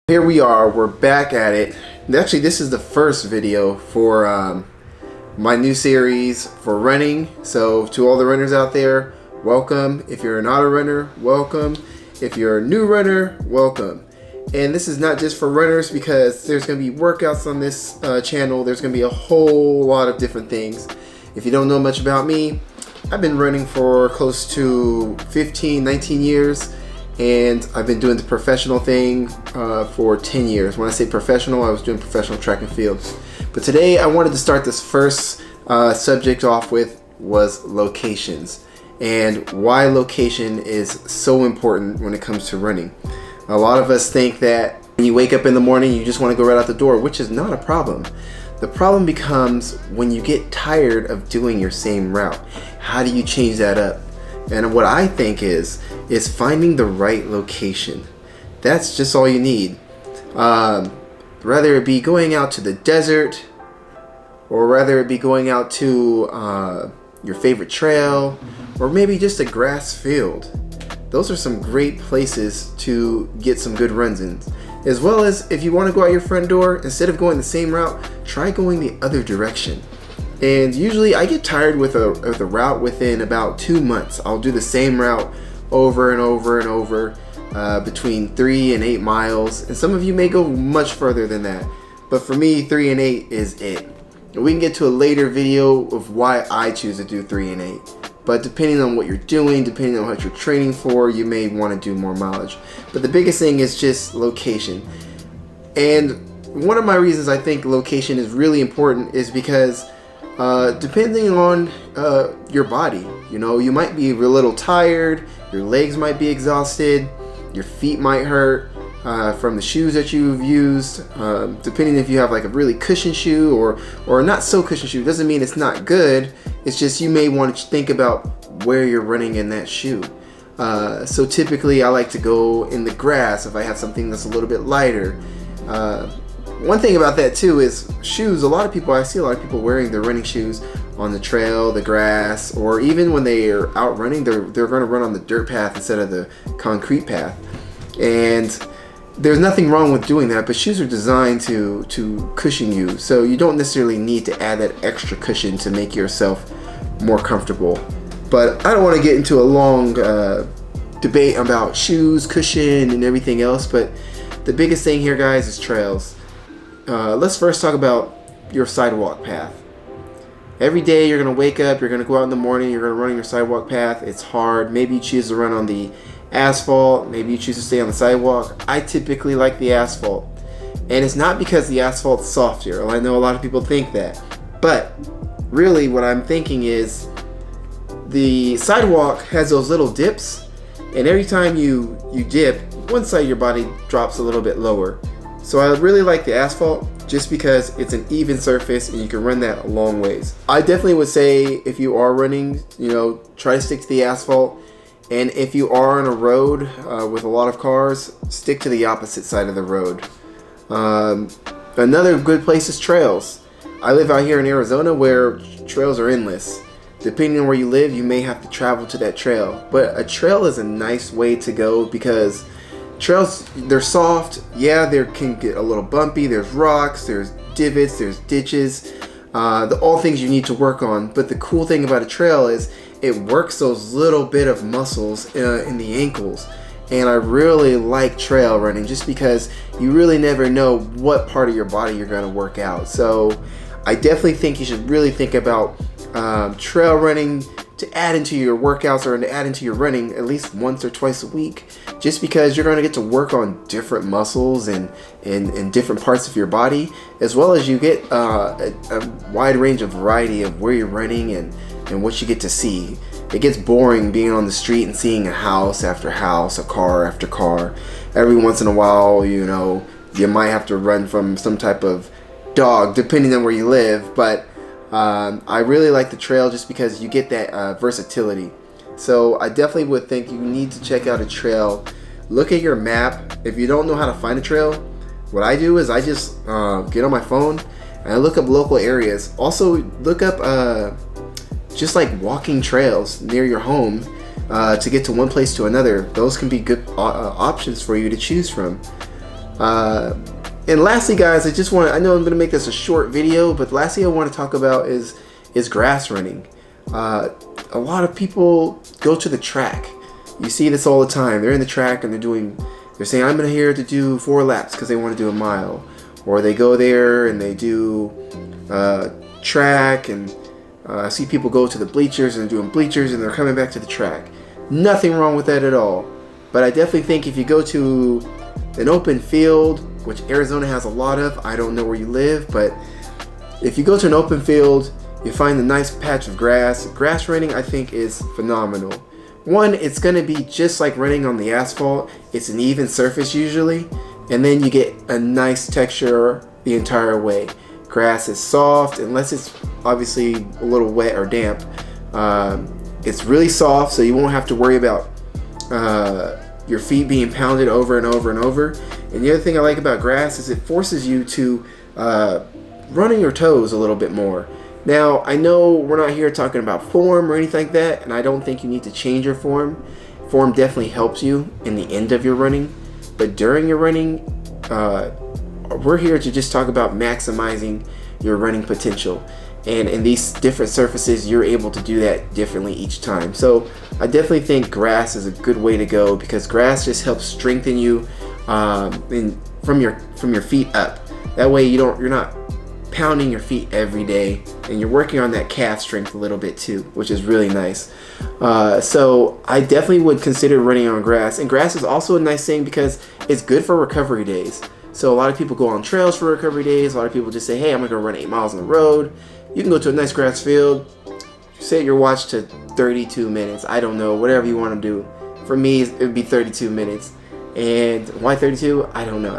Here we are, we're back at it. Actually, this is the first video for my new series for running. So to all the runners out there, welcome. If you're not a runner, welcome. If you're a new runner, welcome. And this is not just for runners because there's going to be workouts on this channel. There's going to be a whole lot of different things. If you don't know much about me, I've been running for close to 15, 19 years. And I've been doing the professional thing for 10 years. When I say professional, I was doing professional track and field. But today I wanted to start this first subject off with was locations and why location is so important when it comes to running. A lot of us think that when you wake up in the morning, you just want to go right out the door, which is not a problem. The problem becomes when you get tired of doing your same route. How do you change that up? And what I think is finding the right location. That's just all you need. Rather it be going out to the desert, or rather it be going out to your favorite trail, or maybe just a grass field. Those are some great places to get some good runs in. As well as if you want to go out your front door, instead of going the same route, try going the other direction. And usually I get tired with a route within about 2 months. I'll do the same route over and over and over, between 3 and 8 miles. And some of you may go much further than that. But for me, 3 and 8 is it. And we can get to a later video of why I choose to do 3 and 8. But depending on what you're doing, depending on what you're training for, you may want to do more mileage. But the biggest thing is just location. And one of my reasons I think location is really important is because depending on your body, you might be a little tired, your legs might be exhausted, your feet might hurt from the shoes that you've used, depending if you have like a really cushion shoe or not so cushion shoe. Doesn't mean it's not good. It's just you may want to think about where you're running in that shoe. So typically I like to go in the grass if I have something that's a little bit lighter. One thing about that too is shoes. I see a lot of people wearing their running shoes on the trail, the grass, or even when they are out running, they're going to run on the dirt path instead of the concrete path. And there's nothing wrong with doing that, but shoes are designed to cushion you, so you don't necessarily need to add that extra cushion to make yourself more comfortable. But I don't want to get into a long debate about shoes, cushion, and everything else, but the biggest thing here, guys, is trails. Let's first talk about your sidewalk path. Every day you're going to wake up, you're going to go out in the morning, you're going to run on your sidewalk path. It's hard. Maybe you choose to run on the asphalt, maybe you choose to stay on the sidewalk. I typically like the asphalt. And it's not because the asphalt's softer. I know a lot of people think that. But really what I'm thinking is the sidewalk has those little dips, and every time you dip, one side of your body drops a little bit lower. So I really like the asphalt just because it's an even surface and you can run that a long ways. I definitely would say if you are running, try to stick to the asphalt. And if you are on a road with a lot of cars, stick to the opposite side of the road. Another good place is trails. I live out here in Arizona where trails are endless. Depending on where you live, you may have to travel to that trail. But a trail is a nice way to go because trails, they're soft. Yeah, they can get a little bumpy. There's rocks, there's divots, there's ditches. All things you need to work on. But the cool thing about a trail is it works those little bit of muscles in the ankles. And I really like trail running just because you really never know what part of your body you're going to work out. So I definitely think you should really think about trail running to add into your workouts or to add into your running at least once or twice a week, just because you're going to get to work on different muscles and different parts of your body, as well as you get a wide range of variety of where you're running and what you get to see. It gets boring being on the street and seeing a house after house, a car after car. Every once in a while, you might have to run from some type of dog, depending on where you live, but I really like the trail just because you get that versatility. So I definitely would think you need to check out a trail. Look at your map. If you don't know how to find a trail, what I do is I just get on my phone and I look up local areas. Also look up just like walking trails near your home to get to one place to another. Those can be good options for you to choose from. And lastly, guys, I know I'm going to make this a short video, but lastly I want to talk about is grass running. A lot of people go to the track. You see this all the time. They're in the track and they're saying, I'm here to do 4 laps because they want to do a mile. Or they go there and they do track, and I see people go to the bleachers and they're doing bleachers and they're coming back to the track. Nothing wrong with that at all. But I definitely think if you go to an open field, which Arizona has a lot of, I don't know where you live, but if you go to an open field, you find a nice patch of grass. Grass running, I think, is phenomenal. One, it's going to be just like running on the asphalt. It's an even surface usually, and then you get a nice texture the entire way. Grass is soft, unless it's obviously a little wet or damp. It's really soft, so you won't have to worry about your feet being pounded over and over and over. And the other thing I like about grass is it forces you to run on your toes a little bit more. Now, I know we're not here talking about form or anything like that, and I don't think you need to change your form. Form definitely helps you in the end of your running, but during your running, we're here to just talk about maximizing your running potential. And in these different surfaces, you're able to do that differently each time. So I definitely think grass is a good way to go, because grass just helps strengthen you from your feet up. That way you're not pounding your feet every day, and you're working on that calf strength a little bit too, which is really nice. So I definitely would consider running on grass. And grass is also a nice thing because it's good for recovery days. So a lot of people go on trails for recovery days. A lot of people just say, hey, I'm gonna run 8 miles on the road. You can go to a nice grass field, set your watch to 32 minutes. I don't know, whatever you want to do. For me, it would be 32 minutes. And why 32? I don't know.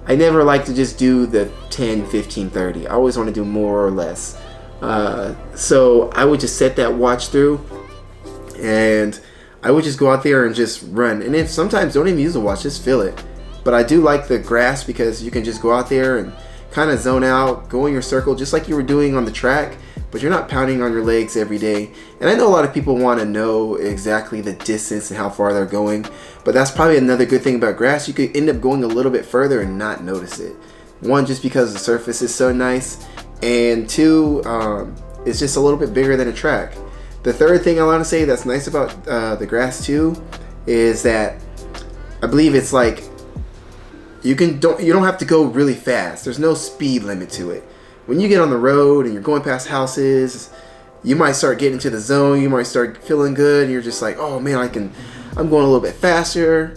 I never like to just do the 10, 15, 30. I always want to do more or less. So I would just set that watch through, and I would just go out there and just run. And if sometimes don't even use a watch, just feel it. But I do like the grass because you can just go out there and kind of zone out, go in your circle just like you were doing on the track, but you're not pounding on your legs every day. And I know a lot of people want to know exactly the distance and how far they're going, but that's probably another good thing about grass. You could end up going a little bit further and not notice it. One, just because the surface is so nice, and two, it's just a little bit bigger than a track. The third thing I want to say that's nice about the grass too is that I believe it's like you don't have to go really fast. There's no speed limit to it. When you get on the road and you're going past houses, you might start getting into the zone. You might start feeling good, and you're just like, oh man, I'm going a little bit faster.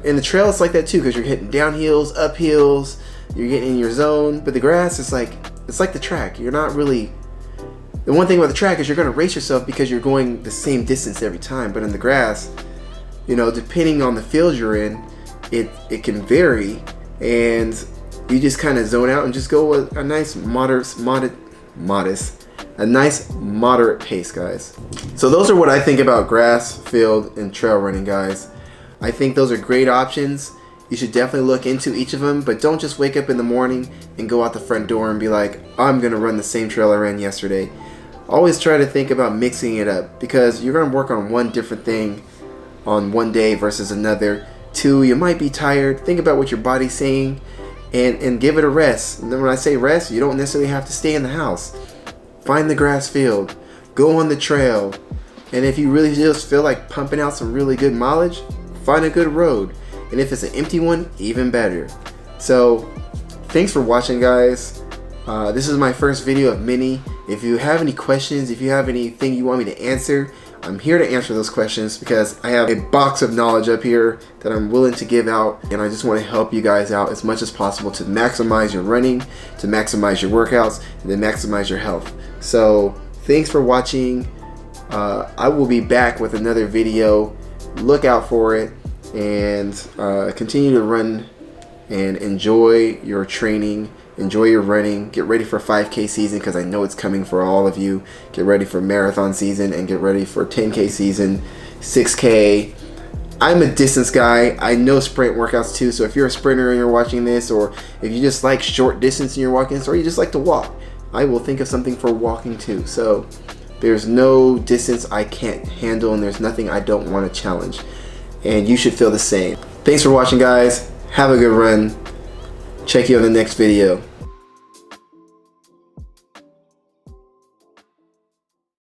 In the trail, it's like that too, because you're hitting downhills, uphills, you're getting in your zone. But the grass is it's like the track. You're not really. The one thing about the track is you're going to race yourself because you're going the same distance every time. But in the grass, depending on the field you're in, it can vary, and you just kind of zone out and just go with a nice moderate pace, guys. So those are what I think about grass, field, and trail running, guys. I think those are great options. You should definitely look into each of them, but don't just wake up in the morning and go out the front door and be like, I'm gonna run the same trail I ran yesterday. Always try to think about mixing it up, because you're gonna work on one different thing on one day versus another. Two, you might be tired. Think about what your body's saying, and give it a rest. And then when I say rest, you don't necessarily have to stay in the house. Find the grass field, go on the trail, and if you really just feel like pumping out some really good mileage, find a good road. And if it's an empty one, even better. So thanks for watching, guys. This is my first video of many. If you have any questions, if you have anything you want me to answer, I'm here to answer those questions, because I have a box of knowledge up here that I'm willing to give out, and I just want to help you guys out as much as possible to maximize your running, to maximize your workouts, and to maximize your health. So thanks for watching. I will be back with another video. Look out for it, and continue to run and enjoy your training. Enjoy your running. Get ready for 5K season, because I know it's coming for all of you. Get ready for marathon season, and get ready for 10K season, 6K. I'm a distance guy. I know sprint workouts too. So if you're a sprinter and you're watching this, or if you just like short distance and you're walking this, or you just like to walk, I will think of something for walking too. So there's no distance I can't handle, and there's nothing I don't want to challenge. And you should feel the same. Thanks for watching, guys. Have a good run. Check you on the next video.